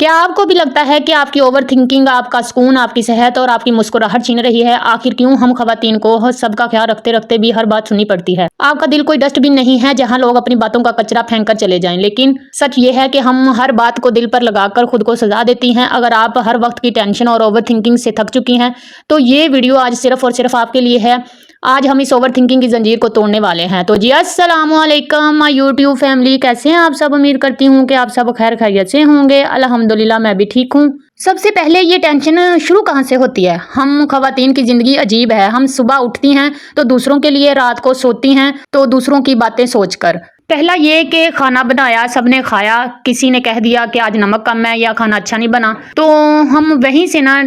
क्या आपको भी लगता है कि आपकी ओवर थिंकिंग आपका सुकून, आपकी सेहत और आपकी मुस्कुराहट छीन रही है? आखिर क्यों हम खवातीन को सबका ख्याल रखते रखते भी हर बात सुननी पड़ती है? आपका दिल कोई डस्टबिन नहीं है जहां लोग अपनी बातों का कचरा फेंक कर चले जाएं, लेकिन सच ये है कि हम हर बात को दिल पर लगाकर खुद को सजा देती हैं। अगर आप हर वक्त की टेंशन और ओवर थिंकिंग से थक चुकी हैं तो ये वीडियो आज सिर्फ और सिर्फ आपके लिए है। आज हम इस ओवर थिंकिंग की जंजीर को तोड़ने वाले हैं। तो जी अस्सलाम वालेकुम माय यूट्यूब फैमिली, कैसे हैं आप सब? उम्मीद करती हूँ कि आप सब खैर खैरियत से होंगे। अल्हम्दुलिल्लाह मैं भी ठीक हूँ। सबसे पहले ये टेंशन शुरू कहाँ से होती है? हम खवातीन की जिंदगी अजीब है। हम सुबह उठती हैं तो दूसरों के लिए, रात को सोती हैं तो दूसरों की बातें सोचकर। पहला ये कि खाना बनाया, सबने खाया, किसी ने कह दिया कि आज नमक कम है या खाना अच्छा नहीं बना, तो हम वहीं से ना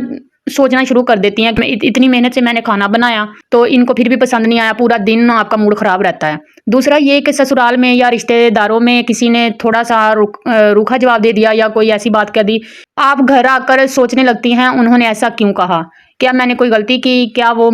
सोचना शुरू कर देती हैं कि इतनी मेहनत से मैंने खाना बनाया तो इनको फिर भी पसंद नहीं आया, पूरा दिन आपका मूड खराब रहता है। दूसरा ये कि ससुराल में या रिश्तेदारों में किसी ने थोड़ा सा रूखा जवाब दे दिया या कोई ऐसी बात कह दी, आप घर आकर सोचने लगती हैं उन्होंने ऐसा क्यों कहा, क्या मैंने कोई गलती की, क्या वो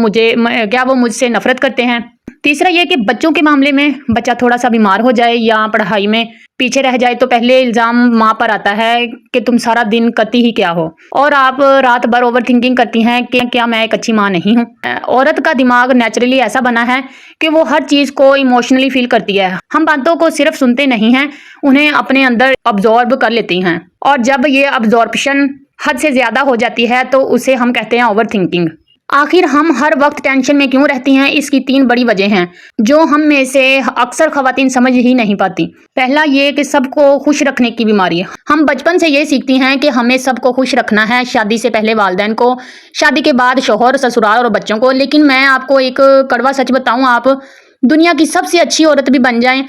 मुझसे नफरत करते हैं। तीसरा ये कि बच्चों के मामले में बच्चा थोड़ा सा बीमार हो जाए या पढ़ाई में पीछे रह जाए तो पहले इल्ज़ाम माँ पर आता है कि तुम सारा दिन करती ही क्या हो, और आप रात भर ओवर थिंकिंग करती हैं कि क्या मैं एक अच्छी माँ नहीं हूँ। औरत का दिमाग नेचुरली ऐसा बना है कि वो हर चीज़ को इमोशनली फील करती है। हम बातों को सिर्फ सुनते नहीं हैं, उन्हें अपने अंदर अब्जॉर्ब कर लेती हैं, और जब ये अब्जॉर्प्शन हद से ज़्यादा हो जाती है तो उसे हम कहते हैं ओवर थिंकिंग। आखिर हम हर वक्त टेंशन में क्यों रहती हैं? इसकी 3 बड़ी वजह हैं जो हम में से अक्सर खवातीन समझ ही नहीं पाती। पहला ये कि सबको खुश रखने की बीमारी है। हम बचपन से ये सीखती हैं कि हमें सबको खुश रखना है, शादी से पहले वालिदैन को, शादी के बाद शौहर, ससुराल और बच्चों को। लेकिन मैं आपको एक कड़वा सच बताऊं, आप दुनिया की सबसे अच्छी औरत भी बन जाएं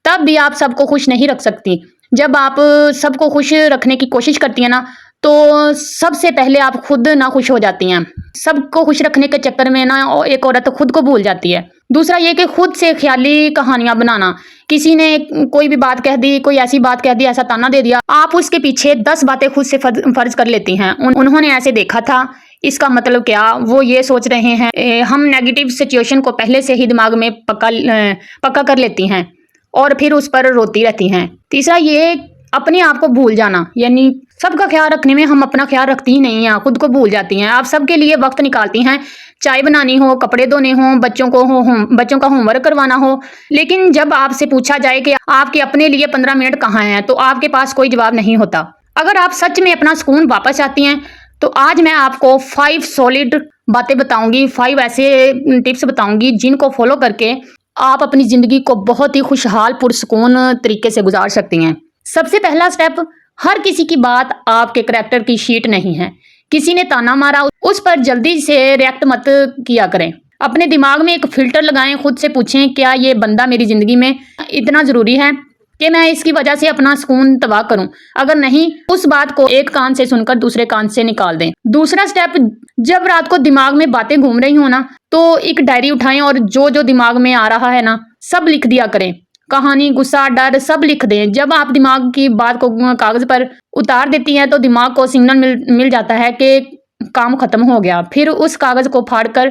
तब भी आप सबको खुश नहीं रख सकती। जब आप सबको खुश रखने की कोशिश करती हैं ना, तो सबसे पहले आप खुद ना खुश हो जाती हैं। सबको खुश रखने के चक्कर में ना एक औरत खुद को भूल जाती है। दूसरा ये कि खुद से ख्याली कहानियां बनाना, किसी ने कोई भी बात कह दी, कोई ऐसी बात कह दी, ऐसा ताना दे दिया, आप उसके पीछे 10 बातें खुद से फर्ज कर लेती हैं। उन्होंने ऐसे देखा था, इसका मतलब क्या, वो ये सोच रहे हैं। हम नेगेटिव सिचुएशन को पहले से ही दिमाग में पक्का कर लेती हैं और फिर उस पर रोती रहती हैं। तीसरा ये अपने आप को भूल जाना, यानी सबका ख्याल रखने में हम अपना ख्याल रखती ही नहीं हैं, खुद को भूल जाती हैं। आप सबके लिए वक्त निकालती हैं, चाय बनानी हो, कपड़े धोने हो, बच्चों का होमवर्क करवाना हो, लेकिन जब आपसे पूछा जाए कि आपके अपने लिए 15 मिनट कहाँ हैं तो आपके पास कोई जवाब नहीं होता। अगर आप सच में अपना सुकून वापस चाहती हैं तो आज मैं आपको 5 सॉलिड बातें बताऊंगी, 5 ऐसे टिप्स बताऊंगी जिनको फॉलो करके आप अपनी जिंदगी को बहुत ही खुशहाल पुरसुकून तरीके से गुजार सकती हैं। सबसे पहला स्टेप, हर किसी की बात आपके करैक्टर की शीट नहीं है। किसी ने ताना मारा, उस पर जल्दी से रिएक्ट मत किया करें। अपने दिमाग में एक फिल्टर लगाएं, खुद से पूछें क्या ये बंदा मेरी जिंदगी में इतना जरूरी है कि मैं इसकी वजह से अपना सुकून तबाह करूं। अगर नहीं, उस बात को एक कान से सुनकर दूसरे कान से निकाल दें। दूसरा स्टेप, जब रात को दिमाग में बातें घूम रही हो ना तो एक डायरी उठाएं और जो दिमाग में आ रहा है ना सब लिख दिया करें। कहानी, गुस्सा, डर सब लिख दें। जब आप दिमाग की बात को कागज पर उतार देती हैं तो दिमाग को सिग्नल मिल जाता है कि काम खत्म हो गया। फिर उस कागज को फाड़ कर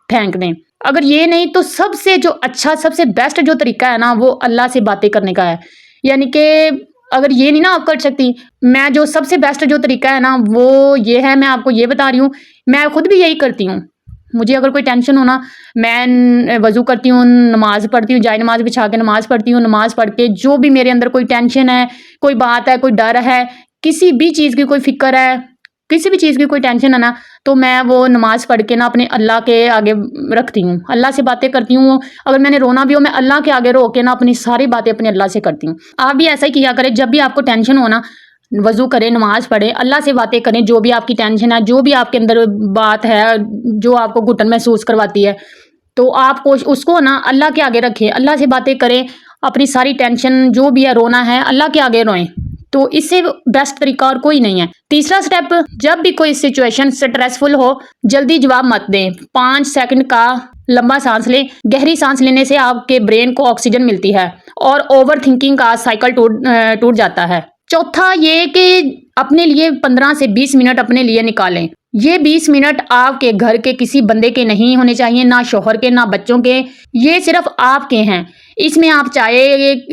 फेंक दें। अगर ये नहीं तो सबसे जो अच्छा, सबसे बेस्ट जो तरीका है ना वो अल्लाह से बातें करने का है। यानी कि अगर ये नहीं ना आप कर सकती, मैं जो सबसे बेस्ट जो तरीका है ना वो ये है, मैं आपको ये बता रही हूँ। मैं खुद भी यही करती हूँ। मुझे अगर कोई टेंशन हो ना, मैं वज़ू करती हूँ, नमाज़ पढ़ती हूँ, जाए नमाज़ बिछा के नमाज़ पढ़ती हूँ। नमाज़ पढ़ के जो भी मेरे अंदर कोई टेंशन है, कोई बात है, कोई डर है, किसी भी चीज़ की कोई फिक्र है, किसी भी चीज़ की कोई टेंशन है ना, तो मैं वो नमाज़ पढ़ के ना अपने अल्लाह के आगे रखती हूँ, अल्लाह से बातें करती हूँ। अगर मैंने रोना भी हो, मैं अल्लाह के आगे रो के ना अपनी सारी बातें अपने अल्लाह से करती हूँ। आप भी ऐसा ही किया करें। जब भी आपको टेंशन हो ना, वज़ू करें, नमाज़ पढ़ें, अल्लाह से बातें करें। जो भी आपकी टेंशन है, जो भी आपके अंदर बात है जो आपको घुटन महसूस करवाती है, तो आप उसको ना अल्लाह के आगे रखें, अल्लाह से बातें करें। अपनी सारी टेंशन जो भी है, रोना है, अल्लाह के आगे रोएं। तो इससे बेस्ट तरीका और कोई नहीं है। तीसरा स्टेप, जब भी कोई सिचुएशन स्ट्रेसफुल हो जल्दी जवाब मत दें। 5 सेकंड का लंबा सांस लें। गहरी सांस लेने से आपके ब्रेन को ऑक्सीजन मिलती है और ओवर थिंकिंग का साइकिल टूट जाता है। चौथा ये कि अपने लिए 15 से 20 मिनट अपने लिए निकालें। ये 20 मिनट आपके घर के किसी बंदे के नहीं होने चाहिए, ना शौहर के, ना बच्चों के, ये सिर्फ आपके हैं। इसमें आप चाय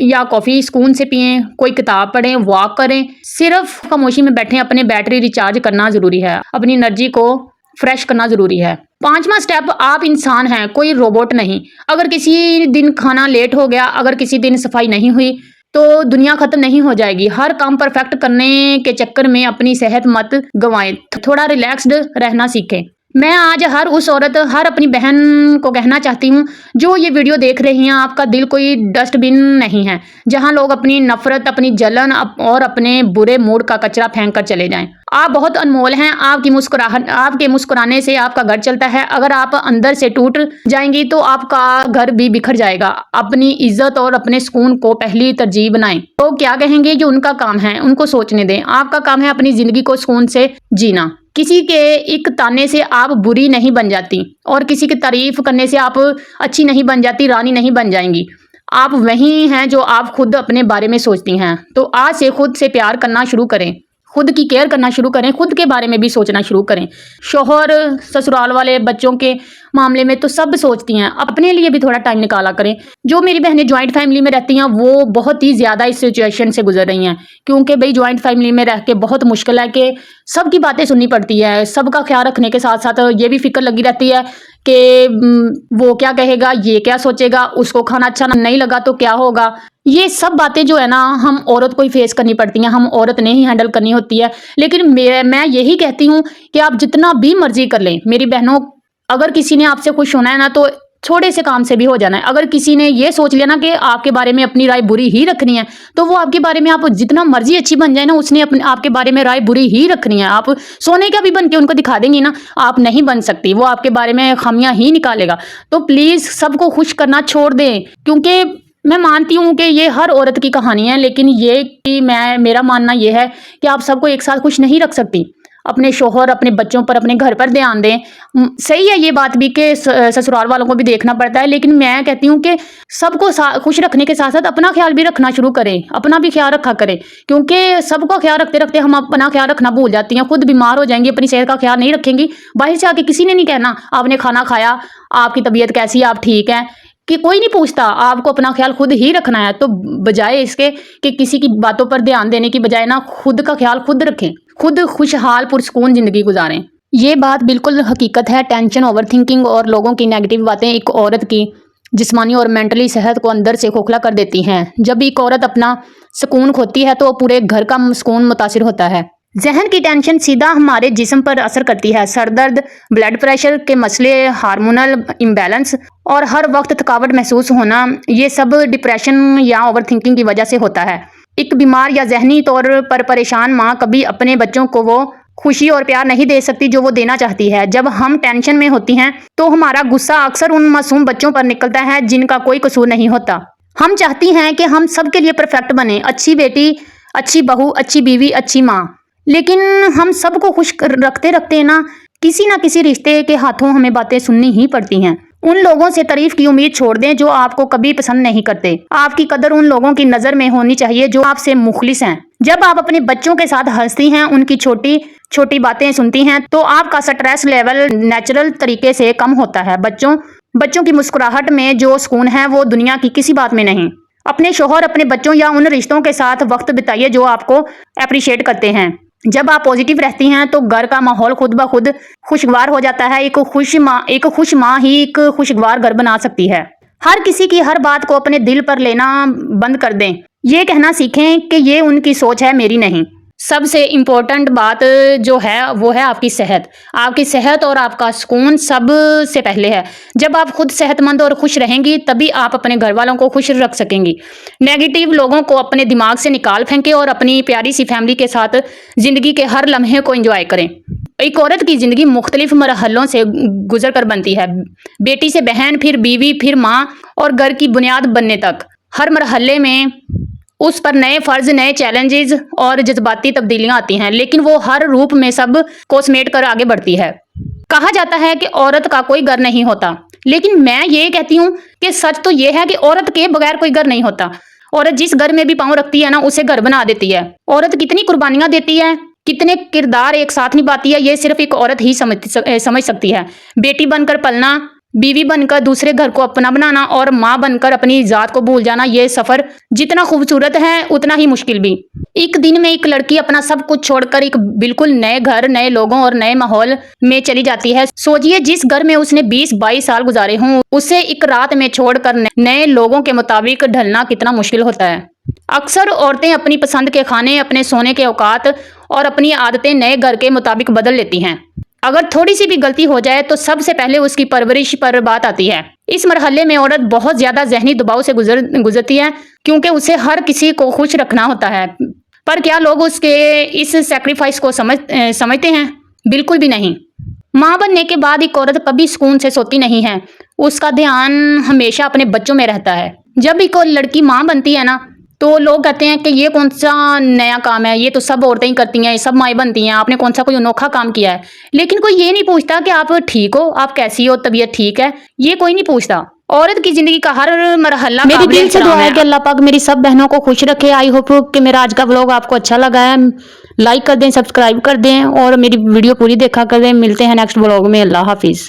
या कॉफ़ी सुकून से पिएं, कोई किताब पढ़ें, वॉक करें, सिर्फ खामोशी में बैठें। अपने बैटरी रिचार्ज करना ज़रूरी है, अपनी एनर्जी को फ्रेश करना ज़रूरी है। 5वां स्टेप, आप इंसान हैं, कोई रोबोट नहीं। अगर किसी दिन खाना लेट हो गया, अगर किसी दिन सफाई नहीं हुई, तो दुनिया ख़त्म नहीं हो जाएगी। हर काम परफेक्ट करने के चक्कर में अपनी सेहत मत गंवाएं, थोड़ा रिलैक्स्ड रहना सीखें। मैं आज हर उस औरत, हर अपनी बहन को कहना चाहती हूँ जो ये वीडियो देख रही हैं, आपका दिल कोई डस्टबिन नहीं है जहाँ लोग अपनी नफरत, अपनी जलन और अपने बुरे मूड का कचरा फेंक कर चले जाएं। आप बहुत अनमोल हैं। आपकी मुस्कुराहट, आपके मुस्कुराने से आपका घर चलता है। अगर आप अंदर से टूट जाएंगी तो आपका घर भी बिखर जाएगा। अपनी इज्जत और अपने सुकून को पहली तरजीह बनाएं। तो क्या कहेंगे, जो उनका काम है उनको सोचने दें। आपका काम है अपनी जिंदगी को सुकून से जीना। किसी के एक ताने से आप बुरी नहीं बन जाती और किसी की तारीफ करने से आप अच्छी नहीं बन जाती, रानी नहीं बन जाएंगी। आप वही हैं जो आप खुद अपने बारे में सोचती हैं। तो आज से खुद से प्यार करना शुरू करें, खुद की केयर करना शुरू करें, खुद के बारे में भी सोचना शुरू करें। शोहर, ससुराल वाले, बच्चों के मामले में तो सब सोचती हैं, अपने लिए भी थोड़ा टाइम निकाला करें। जो मेरी बहनें जॉइंट फैमिली में रहती हैं वो बहुत ही ज़्यादा इस सिचुएशन से गुजर रही हैं, क्योंकि भाई जॉइंट फैमिली में रह के बहुत मुश्किल है कि सबकी बातें सुननी पड़ती है। सबका ख्याल रखने के साथ साथ ये भी फिक्र लगी रहती है कि वो क्या कहेगा, ये क्या सोचेगा, उसको खाना अच्छा नहीं लगा तो क्या होगा। ये सब बातें जो है ना, हम औरत को ही फेस करनी पड़ती हैं, हम औरत ने ही हैंडल करनी होती है। लेकिन मैं यही कहती हूँ कि आप जितना भी मर्जी कर लें मेरी बहनों, अगर किसी ने आपसे खुश होना है ना तो छोटे से काम से भी हो जाना है। अगर किसी ने ये सोच लिया ना कि आपके बारे में अपनी राय बुरी ही रखनी है, तो वो आपके बारे में, आप जितना मर्जी अच्छी बन जाए ना, उसने आपके बारे में राय बुरी ही रखनी है। आप सोने का भी बन के उनको दिखा देंगी ना, आप नहीं बन सकती, वो आपके बारे में खामियां ही निकालेगा। तो प्लीज़ सबको खुश करना छोड़ दें, क्योंकि मैं मानती हूँ कि ये हर औरत की कहानी है, लेकिन ये कि मेरा मानना ये है कि आप सबको एक साथ खुश नहीं रख सकती। अपने शोहर, अपने बच्चों पर, अपने घर पर ध्यान दें। सही है ये बात भी कि ससुराल वालों को भी देखना पड़ता है, लेकिन मैं कहती हूँ कि सबको खुश रखने के साथ साथ अपना ख्याल भी रखना शुरू करें, अपना भी ख्याल रखा करें। क्योंकि सबका ख्याल रखते रखते हम अपना ख्याल रखना भूल जाती हैं, खुद बीमार हो जाएंगी, अपनी सेहत का ख्याल नहीं रखेंगी। बाहर से आके किसी ने नहीं कहना आपने खाना खाया, आपकी तबीयत कैसी है, आप ठीक हैं, कि कोई नहीं पूछता। आपको अपना ख्याल खुद ही रखना है। तो बजाय इसके कि किसी की बातों पर ध्यान देने की बजाय ना, खुद का ख्याल खुद रखें, खुद खुशहाल पुरसुकून जिंदगी गुजारें। ये बात बिल्कुल हकीकत है। टेंशन, ओवर थिंकिंग और लोगों की नेगेटिव बातें एक औरत की जिस्मानी और मेंटली सेहत को अंदर से खोखला कर देती हैं। जब एक औरत अपना सुकून खोती है तो पूरे घर का सुकून मुतासिर होता है। जहन की टेंशन सीधा हमारे जिस्म पर असर करती है। सर दर्द, ब्लड प्रेशर के मसले, हार्मोनल इम्बैलेंस और हर वक्त थकावट महसूस होना, ये सब डिप्रेशन या ओवर थिंकिंग की वजह से होता है। एक बीमार या जहनी तौर पर परेशान माँ कभी अपने बच्चों को वो खुशी और प्यार नहीं दे सकती जो वो देना चाहती है। जब हम टेंशन में होती हैं तो हमारा गुस्सा अक्सर उन मासूम बच्चों पर निकलता है जिनका कोई कसूर नहीं होता। हम चाहती हैं कि हम सबके लिए परफेक्ट बने, अच्छी बेटी, अच्छी बहू, अच्छी बीवी, अच्छी माँ। लेकिन हम सबको खुश रखते रखते ना किसी रिश्ते के हाथों हमें बातें सुननी ही पड़ती हैं। उन लोगों से तारीफ की उम्मीद छोड़ दें जो आपको कभी पसंद नहीं करते। आपकी कदर उन लोगों की नज़र में होनी चाहिए जो आपसे मुखलिस हैं। जब आप अपने बच्चों के साथ हंसती हैं, उनकी छोटी छोटी बातें सुनती हैं, तो आपका स्ट्रेस लेवल नेचुरल तरीके से कम होता है। बच्चों की मुस्कुराहट में जो सुकून है वो दुनिया की किसी बात में नहीं। अपने शोहर, अपने बच्चों या उन रिश्तों के साथ वक्त बिताइए जो आपको अप्रिशिएट करते हैं। जब आप पॉजिटिव रहती हैं तो घर का माहौल खुद ब खुद खुशगवार हो जाता है। एक खुश माँ ही एक खुशगवार घर बना सकती है। हर किसी की हर बात को अपने दिल पर लेना बंद कर दें। ये कहना सीखें कि ये उनकी सोच है, मेरी नहीं। सबसे इम्पोर्टेंट बात जो है वो है आपकी सेहत। आपकी सेहत और आपका सुकून सबसे पहले है। जब आप खुद सेहतमंद और खुश रहेंगी तभी आप अपने घर वालों को खुश रख सकेंगी। नेगेटिव लोगों को अपने दिमाग से निकाल फेंकें और अपनी प्यारी सी फैमिली के साथ ज़िंदगी के हर लम्हे को एंजॉय करें। एक औरत की ज़िंदगी मुख्तलिफ मरहलों से गुजर कर बनती है, बेटी से बहन, फिर बीवी, फिर माँ और घर की बुनियाद बनने तक। हर मरहले में उस पर नए फर्ज, नए चैलेंजेस और जज्बाती तब्दीलियां आती हैं, लेकिन वो हर रूप में सब को समेट कर आगे बढ़ती है। कहा जाता है कि औरत का कोई घर नहीं होता, लेकिन मैं ये कहती हूँ कि सच तो ये है कि औरत के बगैर कोई घर नहीं होता। औरत जिस घर में भी पाँव रखती है ना, उसे घर बना देती है। औरत कितनी कुर्बानियां देती है, कितने किरदार एक साथ निभाती है, ये सिर्फ एक औरत ही समझ सकती है। बेटी बनकर पलना, बीवी बनकर दूसरे घर को अपना बनाना और माँ बनकर अपनी जात को भूल जाना, ये सफर जितना खूबसूरत है उतना ही मुश्किल भी। एक दिन में एक लड़की अपना सब कुछ छोड़कर एक बिल्कुल नए घर, नए लोगों और नए माहौल में चली जाती है। सोचिए, जिस घर में उसने 20-22 साल गुजारे हों, उसे एक रात में छोड़कर नए लोगों के मुताबिक ढलना कितना मुश्किल होता है। अक्सर औरतें अपनी पसंद के खाने, अपने सोने के औकात और अपनी आदतें नए घर के मुताबिक बदल लेती हैं। अगर थोड़ी सी भी गलती हो जाए तो सबसे पहले उसकी परवरिश पर बात आती है। इस मरहले में औरत बहुत ज्यादा जहनी दबाव से गुजरती है, क्योंकि उसे हर किसी को खुश रखना होता है। पर क्या लोग उसके इस सैक्रिफाइस को समझते हैं? बिल्कुल भी नहीं। माँ बनने के बाद एक औरत कभी सुकून से सोती नहीं है। उसका ध्यान हमेशा अपने बच्चों में रहता है। जब एक लड़की माँ बनती है ना, तो लोग कहते हैं कि ये कौन सा नया काम है, ये तो सब औरतें ही करती हैं, सब माएँ बनती हैं, आपने कौन सा कोई अनोखा काम किया है। लेकिन कोई ये नहीं पूछता कि आप ठीक हो, आप कैसी हो, तबीयत ठीक है, ये कोई नहीं पूछता। औरत की जिंदगी का हर मरहला मेरे दिल से दुआ है कि अल्लाह पाक मेरी सब बहनों को खुश रखे। आई होप कि मेरा आज का व्लॉग आपको अच्छा लगा है। लाइक कर दें, सब्सक्राइब कर दें और मेरी वीडियो पूरी देखा कर दें। मिलते हैं नेक्स्ट व्लॉग में। अल्लाह हाफिज़।